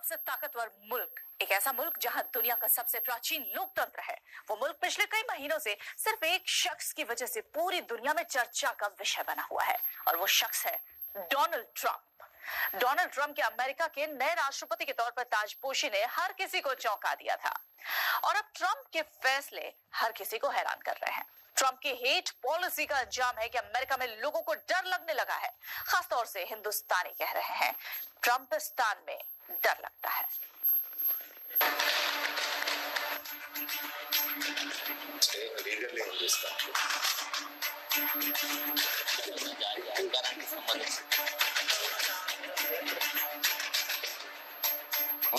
सबसे ताकतवर मुल्क, एक ऐसा मुल्क जहां दुनिया का सबसे प्राचीन लोकतंत्र है। वो मुल्क पिछले कई महीनों से सिर्फ एक शख्स की वजह से पूरी दुनिया में चर्चा का विषय बना हुआ है और वो शख्स है डोनाल्ड ट्रंप। डोनाल्ड ट्रंप के अमेरिका के नए राष्ट्रपति के तौर पर ताजपोशी ने हर किसी को चौंका दिया था और अब ट्रंप के फैसले हर किसी को हैरान कर रहे हैं। ट्रंप की हेट पॉलिसी का अंजाम है कि अमेरिका में लोगों को डर लगने लगा है। खासतौर से हिंदुस्तानी कह रहे हैं ट्रंपिस्तान में डर लगता है।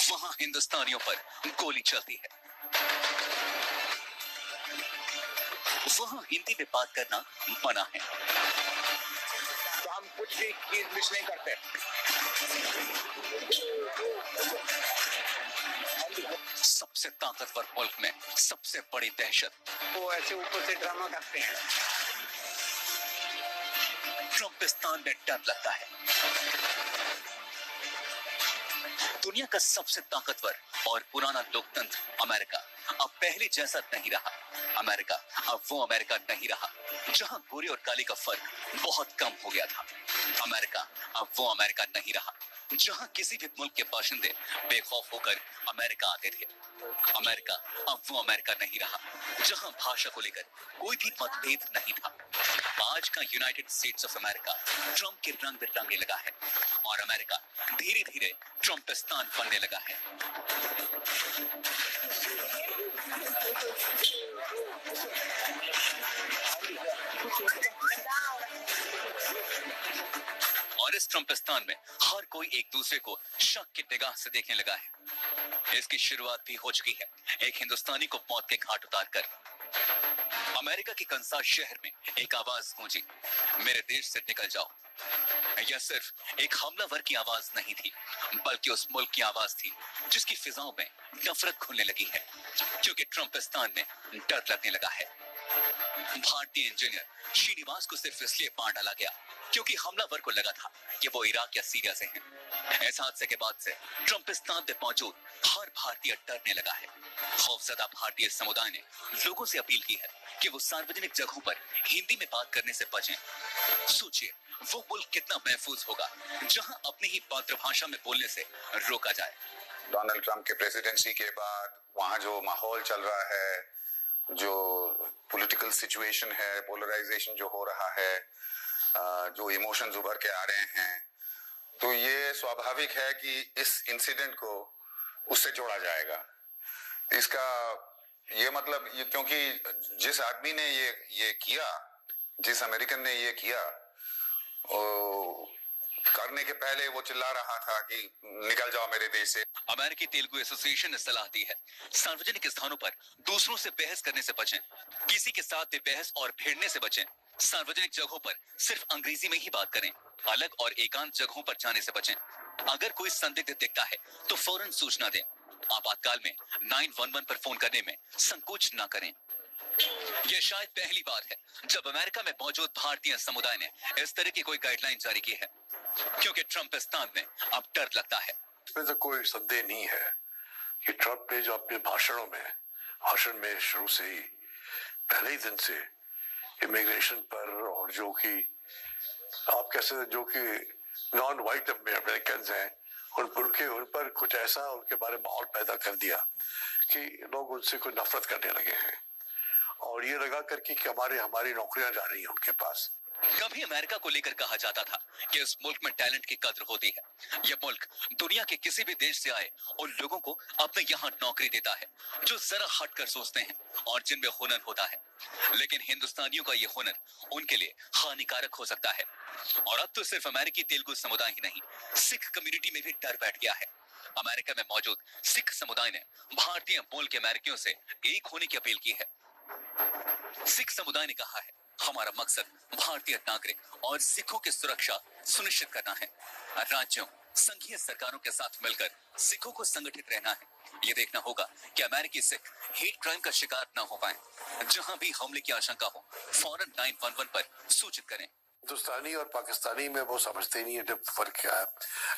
वहां हिंदुस्तानियों पर गोली चलती है, वहां हिंदी में बात करना मना है। तो हम कुछ भी मिस नहीं करते। सबसे ताकतवर मुल्क में सबसे बड़ी दहशत, वो ऐसे ऊपर से ड्रामा करते हैं। ट्रंपिस्तान में डर लगता है। दुनिया का सबसे ताकतवर और पुराना लोकतंत्र अमेरिका अब पहले जैसा नहीं रहा। अमेरिका अब वो अमेरिका नहीं रहा जहां गोरे और काले का फर्क बहुत कम हो गया था। अमेरिका अब वो अमेरिका नहीं रहा जहां किसी भी मुल्क के बाशिंदे बेखौफ होकर अमेरिका आते थे। अमेरिका अब वो अमेरिका नहीं रहा जहां भाषा को लेकर कोई भी मतभेद नहीं था। आज का United states of America Trump के रंग में रंगने लगा है और अमेरिका धीरे धीरे ट्रंपिस्तान बनने लगा है। और इस ट्रंपिस्तान में हर कोई एक दूसरे को शक की निगाह से देखने लगा है। इसकी शुरुआत भी हो चुकी है एक हिंदुस्तानी को मौत के घाट उतारकर। अमेरिका के कंसास शहर में एक आवाज गूंजी, मेरे देश से निकल जाओ। यह सिर्फ एक हमलावर की आवाज नहीं थी, बल्कि उस मुल्क की आवाज थी जिसकी फिजाओं में नफरत घुलने लगी है, क्योंकि ट्रंपिस्तान में डर लगने लगा है। भारतीय इंजीनियर श्रीनिवास को सिर्फ इसलिए मार डाला गया क्योंकि हमलावर को लगा था कि वो इराक या सीरिया से हैं। इस हादसे के बाद से ट्रंपिस्तान में मौजूद हर भारतीय डरने लगा है। खौफजदा भारतीय समुदाय ने लोगों से अपील की है कि वो सार्वजनिक जगहों पर हिंदी में बात करने से बचें। सोचिए वो मुल्क कितना महफूज होगा जहां अपनी ही मातृभाषा में बोलने से रोका जाए। डोनाल्ड ट्रंप के प्रेसिडेंसी के बाद वहां जो माहौल चल रहा है, जो पॉलिटिकल सिचुएशन है, पोलराइजेशन जो हो रहा है, जो इमोशंस उभर के आ रहे हैं, तो ये स्वाभाविक है कि इस इंसिडेंट को उससे जोड़ा जाएगा। इसका ये मतलब ये, क्योंकि जिस आदमी ने ये किया, जिस अमेरिकन ने ये किया, करने के पहले वो चिल्ला रहा था कि निकल जाओ मेरे देश से। अमेरिकी तेलुगु एसोसिएशन ने सलाह दी है सार्वजनिक स्थानों पर दूसरों से बहस करने से बचें, किसी के साथ भी बहस और भिड़ने से बचें। सार्वजनिक जगहों पर सिर्फ अंग्रेजी में ही बात करें, अलग और एकांत जगहों पर जाने से बचें। अगर कोई संदिग्ध दिखता है तो फौरन सूचना दें। आपातकाल में 911 पर फोन करने में संकोच न करें। यह शायद पहली बार है जब अमेरिका में मौजूद भारतीय समुदाय ने इस तरह की कोई गाइडलाइन जारी की है, क्योंकि ट्रंपिस्तान में अब डर लगता है। इसमें तो कोई संदेह नहीं है कि ट्रंप ने जो अपने भाषण में शुरू से ही पहले ही दिन से इमिग्रेशन पर और जो कि आप कैसे जो कि नॉन वाइट अमेरिकन हैं उन पर कुछ ऐसा उनके बारे में माहौल पैदा कर दिया कि लोग उनसे कोई नफरत करने लगे हैं और ये लगा करके कि हमारी नौकरियां जा रही हैं उनके पास। कभी अमेरिका को लेकर कहा जाता था कि इस मुल्क में टैलेंट की कद्र होती है। यह मुल्क दुनिया के किसी भी देश से आए और लोगों को अपने यहाँ नौकरी देता है जो जरा हटकर सोचते हैं और जिनमें हुनर होता है। लेकिन हिंदुस्तानियों का यह हुनर उनके लिए हानिकारक हो सकता है। और अब तो सिर्फ अमेरिकी तेलुगु समुदाय ही नहीं, सिख कम्युनिटी में भी डर बैठ गया है। अमेरिका में मौजूद सिख समुदाय ने भारतीय मूल के अमेरिकियों से एक होने की अपील की है। सिख समुदाय ने कहा है, हमारा मकसद भारतीय नागरिक और सिखों की सुरक्षा सुनिश्चित करना है। राज्यों, संघीय सरकारों के साथ मिलकर सिखों को संगठित रहना है। ये देखना होगा कि अमेरिकी सिख हेट क्राइम का शिकार न हो पाए। जहां भी हमले की आशंका हो, फौरन 911 पर सूचित करें। हिंदुस्तानी और पाकिस्तानी में वो समझते ही नहीं है फर्क क्या है,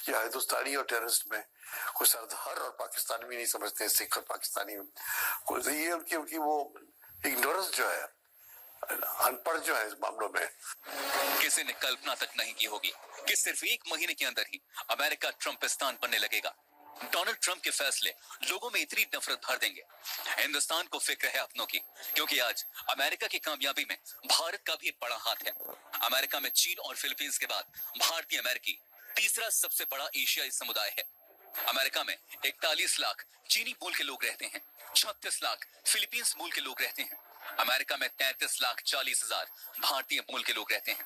या हिंदुस्तानी और टेररिस्ट में कोई सरदार और पाकिस्तानी भी नहीं समझते, सिख और पाकिस्तानी में कोई, तो ये उनकी वो इग्नोरेंस जो है, अनपढ़ जो है इस मामलों में। किसी ने कल्पना तक नहीं की होगी कि सिर्फ 1 महीने के अंदर ही अमेरिका ट्रंपिस्तान बनने लगेगा। डोनाल्ड ट्रंप के फैसले लोगों में इतनी नफरत भर देंगे। हिंदुस्तान को फिक्र है अपनों की, क्योंकि आज अमेरिका की कामयाबी में भारत का भी एक बड़ा हाथ है। अमेरिका में चीन और फिलीपींस के बाद भारतीय अमेरिकी तीसरा सबसे बड़ा एशियाई समुदाय है। अमेरिका में 41 लाख चीनी मूल के लोग रहते हैं, 36 लाख फिलीपींस मूल के लोग रहते हैं। अमेरिका में 33,40,000 भारतीय मूल के लोग रहते हैं।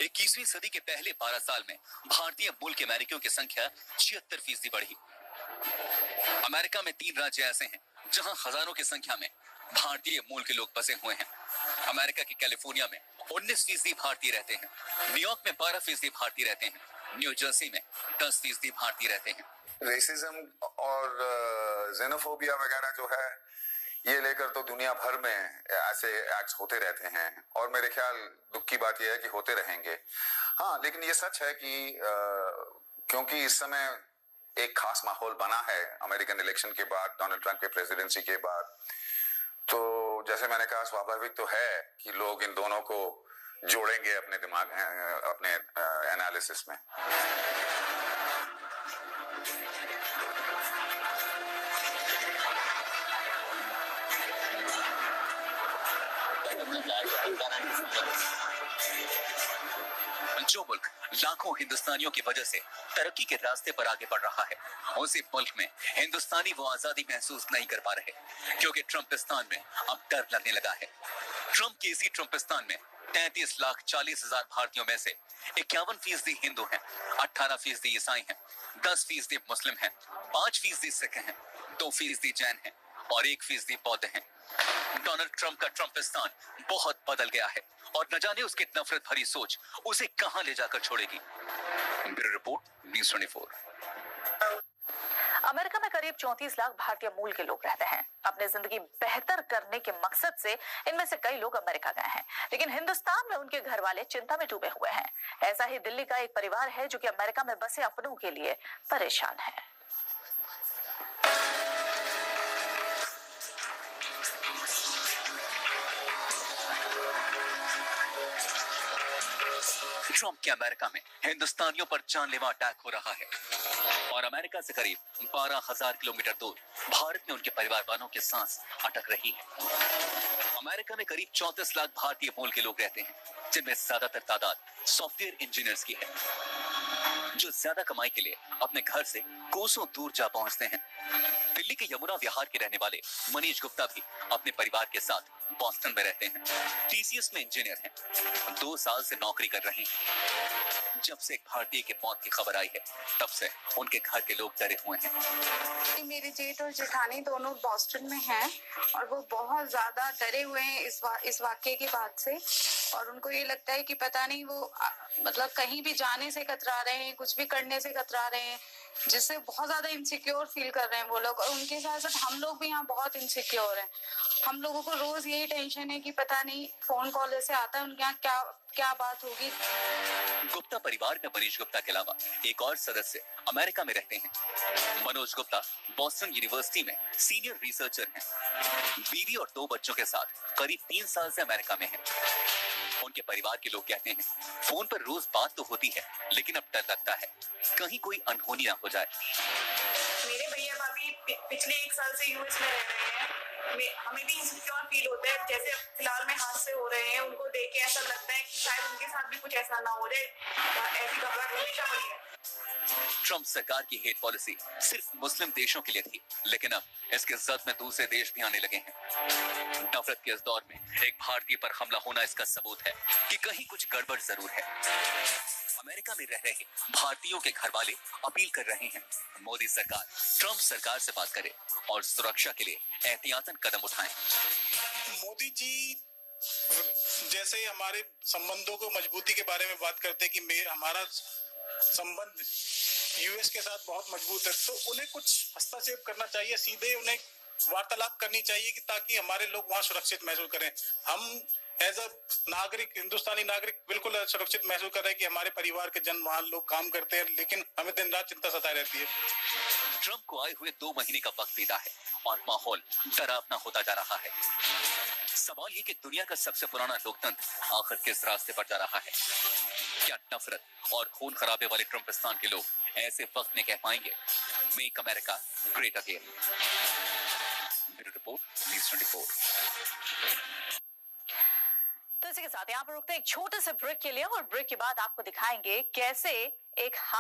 21वीं सदी के पहले 12 साल में भारतीय मूल के अमेरिकियों की संख्या 76% बढ़ी। अमेरिका में 3 राज्य ऐसे हैं जहां हजारों की संख्या में भारतीय मूल के लोग बसे हुए हैं। अमेरिका की कैलिफोर्निया में 19% भारतीय रहते हैं, न्यूयॉर्क में 12% भारतीय रहते हैं, न्यू जर्सी में 10% भारतीय रहते हैं। रेसिज्म और जेनोफोबिया वगैरह जो है, ये लेकर तो दुनिया भर में ऐसे एक्ट्स होते रहते हैं, और मेरे ख्याल दुख की बात यह है कि होते रहेंगे। हाँ, लेकिन ये सच है कि क्योंकि इस समय एक खास माहौल बना है अमेरिकन इलेक्शन के बाद, डोनाल्ड ट्रंप के प्रेसिडेंसी के बाद, तो जैसे मैंने कहा, स्वाभाविक तो है कि लोग इन दोनों को जोड़ेंगे अपने दिमाग, अपने एनालिसिस में। जो मुल्क लाखों हिंदुस्तानियों की वजह से तरक्की के रास्ते पर आगे बढ़ रहा है, उसी मुल्क में हिंदुस्तानी वो आजादी महसूस नहीं कर पा रहे, क्योंकि ट्रंपिस्तान में अब डर लगने लगा है। ट्रंप के इसी ट्रंपिस्तान में 33,40,000 भारतीयों में से 51% हिंदू हैं, 18% ईसाई हैं, 10% मुस्लिम हैं, 5% सिख हैं, 2% जैन हैं और 1% बौद्ध हैं। डोनाल्ड ट्रंप का ट्रंपिस्तान बहुत बदल गया है, और न जाने उसकी नफरत भरी सोच उसे कहां ले जाकर छोड़ेगी। Bureau report, news 24। अमेरिका में करीब 34 लाख भारतीय मूल के लोग रहते हैं। अपनी जिंदगी बेहतर करने के मकसद से इनमें से कई लोग अमेरिका गए हैं, लेकिन हिंदुस्तान में उनके घर वाले चिंता में डूबे हुए हैं। ऐसा ही दिल्ली का एक परिवार है जो कि अमेरिका में बसे अपनों के लिए परेशान है। ट्रंप के अमेरिका में हिंदुस्तानियों पर जानलेवा अटैक हो रहा है, और अमेरिका से करीब 12,000 किलोमीटर दूर भारत में उनके परिवार वालों की सांस अटक रही है। अमेरिका में करीब 34 लाख भारतीय मूल के लोग रहते हैं, जिनमें ज्यादातर तादाद सॉफ्टवेयर इंजीनियर्स की है, जो ज्यादा कमाई के लिए अपने घर से कोसों दूर जा पहुंचते हैं। दिल्ली के यमुना विहार के रहने वाले मनीष गुप्ता भी अपने परिवार के साथ बॉस्टन में रहते हैं। टीसीएस में इंजीनियर हैं, 2 साल से नौकरी कर रहे हैं। जब से एक भारतीय की मौत की खबर आई है, तब से उनके घर के लोग डरे हुए हैं। मेरे जेठ और जेठानी दोनों बॉस्टन में हैं, और वो बहुत ज्यादा डरे हुए हैं इस वाक्य के बाद से, और उनको ये लगता है कि पता नहीं वो मतलब कहीं भी जाने से कतरा रहे हैं, कुछ भी करने से कतरा रहे हैं, जिससे बहुत ज्यादा इनसिक्योर फील कर रहे हैं वो लोग। और उनके साथ साथ हम लोग भी यहाँ बहुत इनसिक्योर हैं। हम लोगों को रोज यही टेंशन है कि पता नहीं फोन कॉल ऐसे आता है उनके यहाँ क्या बात होगी। गुप्ता परिवार में मनीष गुप्ता के अलावा एक और सदस्य अमेरिका में रहते हैं। मनोज गुप्ता बॉस्टन यूनिवर्सिटी में सीनियर रिसर्चर हैं। बीवी और 2 बच्चों के साथ करीब 3 साल से अमेरिका में हैं। उनके परिवार के लोग कहते हैं, फोन पर रोज बात तो होती है, लेकिन अब डर लगता है कहीं कोई अनहोनी ना हो जाए। मेरे भैया भाभी पिछले 1 साल से यूएस में रह रहे हैं। हमें भी इनसिक्योर फील होता है, जैसे अब फिलहाल में हादसे हो रहे हैं, उनको देख के ऐसा लगता है कि शायद उनके साथ भी कुछ ऐसा ना हो जाए। ऐसी घबराहट हमेशा बनी है। ट्रंप सरकार की हेट पॉलिसी सिर्फ मुस्लिम देशों के लिए थी, लेकिन अब इसके जद में दूसरे देश भी आने लगे हैं। नफरत के इस दौर में एक भारतीय पर हमला होना इसका सबूत है कि कहीं कुछ गड़बड़ जरूर है। अमेरिका में रह रहे भारतीयों के घर वाले अपील कर रहे हैं, मोदी सरकार ट्रंप सरकार से बात करे और सुरक्षा के लिए एहतियातन कदम उठाएं। मोदी जी जैसे हमारे संबंधों को मजबूती के बारे में बात करते हैं कि हमारा संबंध यूएस के साथ बहुत मजबूत है, तो उन्हें कुछ हस्तक्षेप करना चाहिए, सीधे उन्हें वार्तालाप करनी चाहिए कि ताकि हमारे लोग वहां सुरक्षित महसूस करें। हम एज अ नागरिक, हिंदुस्तानी नागरिक बिल्कुल सुरक्षित महसूस कर रहे हैं कि हमारे परिवार के जन वहां लोग काम करते हैं, लेकिन हमें दिन रात चिंता सताई रहती है। ट्रंप को आए हुए 2 महीने का वक्त बीता है और माहौल डरावना होता जा रहा है। सवाल ये कि दुनिया का सबसे पुराना लोकतंत्र आखिर किस रास्ते पर जा रहा है? क्या नफरत और खून खराबे वाले ट्रंपिस्तान के लोग ऐसे वक्त में कह पाएंगे make America great again? Bureau report, news 24। तो इसी के साथ यहाँ पर रुकते हैं एक छोटे से ब्रेक के लिए, और ब्रेक के बाद आपको दिखाएंगे कैसे एक हाथ